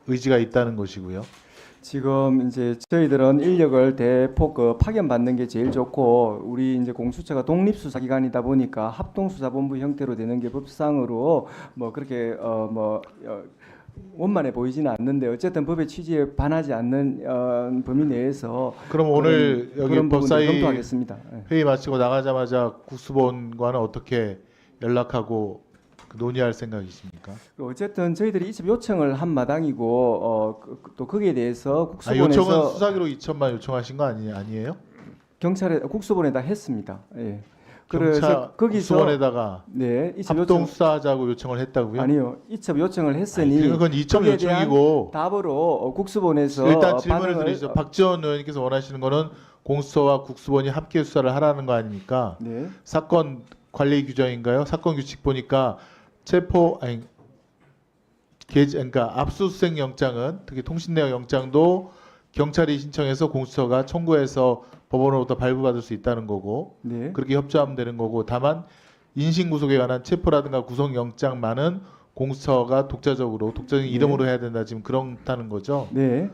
의지가 있다는 것이고요. 지금 이제 저희들은 인력을 대폭 파견받는 게 제일 좋고, 우리 이제 공수처가 독립수사기관이다 보니까 합동수사본부 형태로 되는 게 법상으로 뭐 그렇게 원만해 보이지는 않는데, 어쨌든 법의 취지에 반하지 않는 범위 내에서 그럼 오늘 여기 그런 부분들 법사위 검토하겠습니다. 예. 회의 마치고 나가자마자 국수본과는 어떻게 연락하고 논의할 생각이십니까? 어쨌든 저희들이 이첩 요청을 한 마당이고, 또 거기에 대해서 요청은 국수본에서 수사기로 2천만 요청하신 거 아니에요? 경찰에 국수본에다 했습니다. 예. 그래서 경찰 거기서 국수본에다가 네, 이첩 합동 요청 수사하자고 요청을 했다고요? 아니요, 이첩 요청을 했으니 그건 2천 거기에 대한 요청이고 답으로 국수본에서 일단 질문을 반응을 드리죠. 박지원 의원님께서 원하시는 거는 공수처와 국수본이 함께 수사를 하라는 거 아닙니까? 네, 사건 관리 규정인가요? 사건 규칙 보니까 그러니까 압수수색 영장은 특히 통신 내역 영장도 경찰이 신청해서 공수처가 청구해서 법원으로부터 발부받을 수 있다는 거고 네, 그렇게 협조하면 되는 거고 다만 인신구속에 관한 체포라든가 구속영장만은 공수처가 독자적인 네. 이름으로 해야 된다 지금 그렇다는 거죠. 네,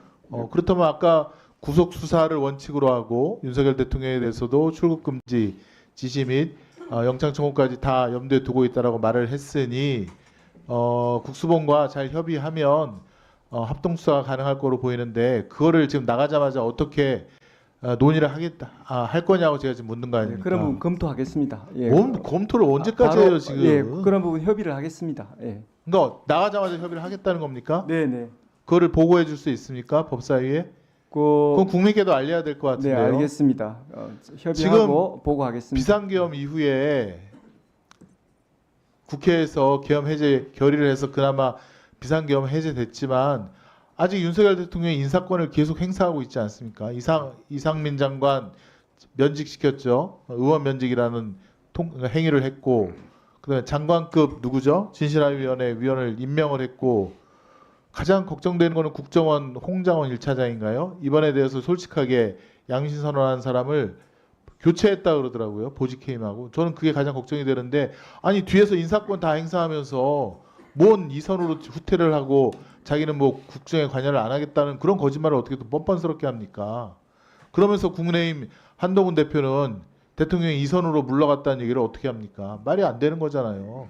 그렇다면 아까 구속 수사를 원칙으로 하고 윤석열 대통령에 대해서도 출국 금지 지시 및 영장 청구까지 다 염두에 두고 있다라고 말을 했으니 국수본과 잘 협의하면 합동 수사가 가능할 거로 보이는데 그거를 지금 나가자마자 어떻게 논의를 할 거냐고 제가 지금 묻는 거 네, 아닙니까? 그런 부분 검토하겠습니다. 예. 검토를 언제까지 바로, 해요 지금? 예, 그런 부분 협의를 하겠습니다. 예. 그러니까 나가자마자 협의를 하겠다는 겁니까? 네, 네. 그거를 보고해 줄 수 있습니까? 법사위에? 그건 국민께도 알려야 될 것 네, 같은데요. 알겠습니다. 협의하고 지금 보고하겠습니다. 비상계엄 이후에 국회에서 계엄 해제 결의를 해서 그나마 비상계엄 해제됐지만 아직 윤석열 대통령이 인사권을 계속 행사하고 있지 않습니까? 이상민 장관 면직시켰죠. 의원 면직이라는 행위를 했고 그다음에 장관급 누구죠? 진실화위원회 위원을 임명을 했고 가장 걱정되는 거는 국정원 홍장원 1차장인가요? 이번에 대해서 솔직하게 양심 선언한 사람을 교체했다 그러더라고요. 보직해임하고. 저는 그게 가장 걱정이 되는데 아니 뒤에서 인사권 다 행사하면서 뭔 이선으로 후퇴를 하고 자기는 뭐 국정에 관여를 안 하겠다는 그런 거짓말을 어떻게 또 뻔뻔스럽게 합니까? 그러면서 국민의힘 한동훈 대표는 대통령이 이선으로 물러갔다는 얘기를 어떻게 합니까? 말이 안 되는 거잖아요.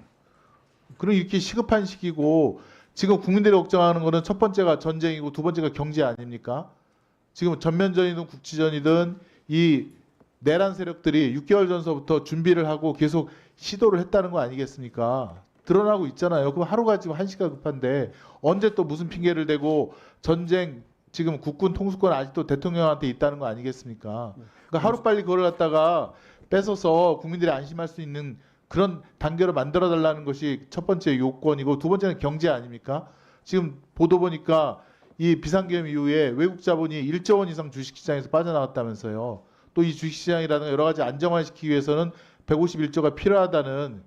그럼 이렇게 시급한 시기고 지금 국민들이 걱정하는 거는 첫 번째가 전쟁이고 두 번째가 경제 아닙니까? 지금 전면전이든 국지전이든 이 내란 세력들이 6개월 전서부터 준비를 하고 계속 시도를 했다는 거 아니겠습니까? 드러나고 있잖아요. 그럼 하루가 지금 한시가 급한데 언제 또 무슨 핑계를 대고 전쟁 지금 국군 통수권 아직도 대통령한테 있다는 거 아니겠습니까? 그러니까 하루빨리 그걸 갖다가 뺏어서 국민들이 안심할 수 있는 그런 단계로 만들어 달라는 것이 첫 번째 요건이고 두 번째는 경제 아닙니까? 지금 보도 보니까 이 비상계엄 이후에 외국 자본이 1조 원 이상 주식시장에서 빠져나왔다면서요. 또 이 주식시장이라든가 여러 가지 안정화시키기 위해서는 151조가 필요하다는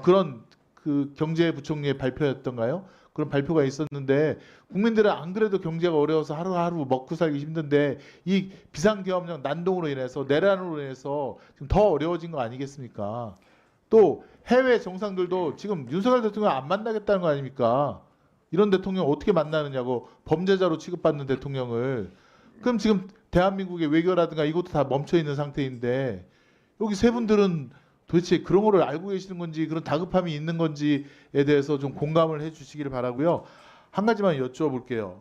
그런 그 경제부총리의 발표였던가요? 그런 발표가 있었는데 국민들은 안 그래도 경제가 어려워서 하루하루 먹고 살기 힘든데 이 비상계엄령 난동으로 인해서 내란으로 인해서 지금 더 어려워진 거 아니겠습니까? 또 해외 정상들도 지금 윤석열 대통령 안 만나겠다는 거 아닙니까? 이런 대통령 어떻게 만나느냐고 범죄자로 취급받는 대통령을 그럼 지금 대한민국의 외교라든가 이것도 다 멈춰 있는 상태인데 여기 세 분들은 도대체 그런 거를 알고 계시는 건지 그런 다급함이 있는 건지에 대해서 좀 공감을 해 주시기를 바라고요. 한 가지만 여쭤볼게요.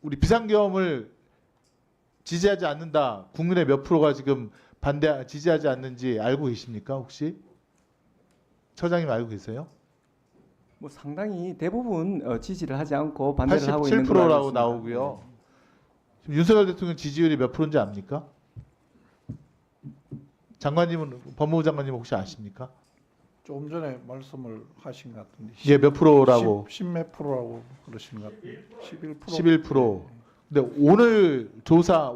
우리 비상계엄을 지지하지 않는다. 국민의 몇 프로가 지금 지지하지 않는지 알고 계십니까? 혹시? 처장님 알고 계세요? 뭐 상당히 대부분 지지를 하지 않고 반대를 하고 있는 걸로 알고 87%라고 있습니다. 나오고요. 지금 윤석열 대통령 지지율이 몇 프로인지 압니까? 장관님은 법무부 장관님 혹시 아십니까? 조금 전에 말씀을 하신 것 같은데 예, 몇 프로라고? 10몇 프로라고 그러신 것 같은데 11%. 11%. 근데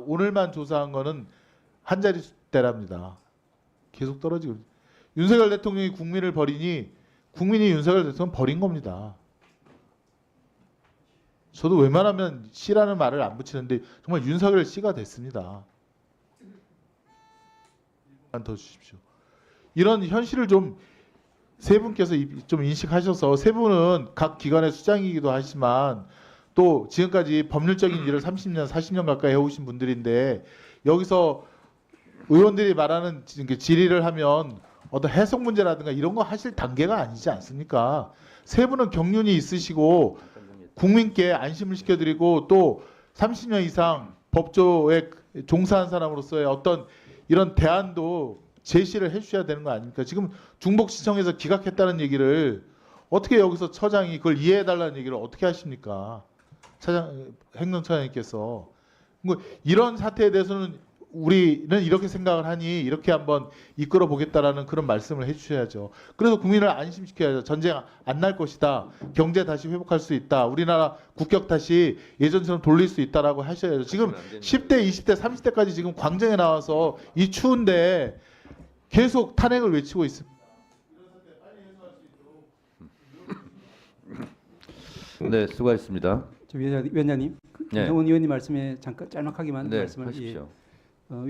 오늘만 조사한 거는 한 자릿대랍니다. 계속 떨어지고. 윤석열 대통령이 국민을 버리니 국민이 윤석열 대통령 버린 겁니다. 저도 웬만하면 씨라는 말을 안 붙이는데 정말 윤석열 씨가 됐습니다. 더 주십시오. 이런 현실을 좀 세 분께서 좀 인식하셔서 세 분은 각 기관의 수장이기도 하지만 또 지금까지 법률적인 일을 30년, 40년 가까이 해오신 분들인데 여기서 의원들이 말하는 질의를 하면 어떤 해석 문제라든가 이런 거 하실 단계가 아니지 않습니까? 세 분은 경륜이 있으시고 국민께 안심을 시켜드리고 또 30년 이상 법조에 종사한 사람으로서의 어떤 이런 대안도 제시를 해주셔야 되는 거 아닙니까? 지금 중복시청에서 기각했다는 얘기를 어떻게 여기서 처장이 그걸 이해해달라는 얘기를 어떻게 하십니까? 행정처장님께서 뭐 이런 사태에 대해서는 우리는 이렇게 생각을 하니 이렇게 한번 이끌어 보겠다라는 그런 말씀을 해주셔야죠. 그래서 국민을 안심시켜야죠. 전쟁 안 날 것이다. 경제 다시 회복할 수 있다. 우리나라 국격 다시 예전처럼 돌릴 수 있다라고 하셔야죠. 지금 10대, 20대, 30대까지 지금 광장에 나와서 이 추운데 계속 탄핵을 외치고 있습니다. 네, 수고하셨습니다. 위원장님, 네. 김성원 의원님 말씀에 잠깐 짤막하게만 네, 말씀을 하십시오. 위원님.